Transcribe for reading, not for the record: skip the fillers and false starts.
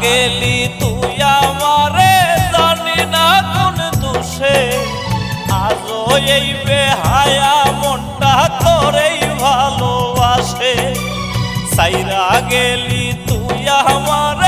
গেলি তুই আমারে জানি না কোন দোষে আজও এই বেহায়া মনটা তোরেই ভালোবাসে। সাইরা গেলি তুই আমারে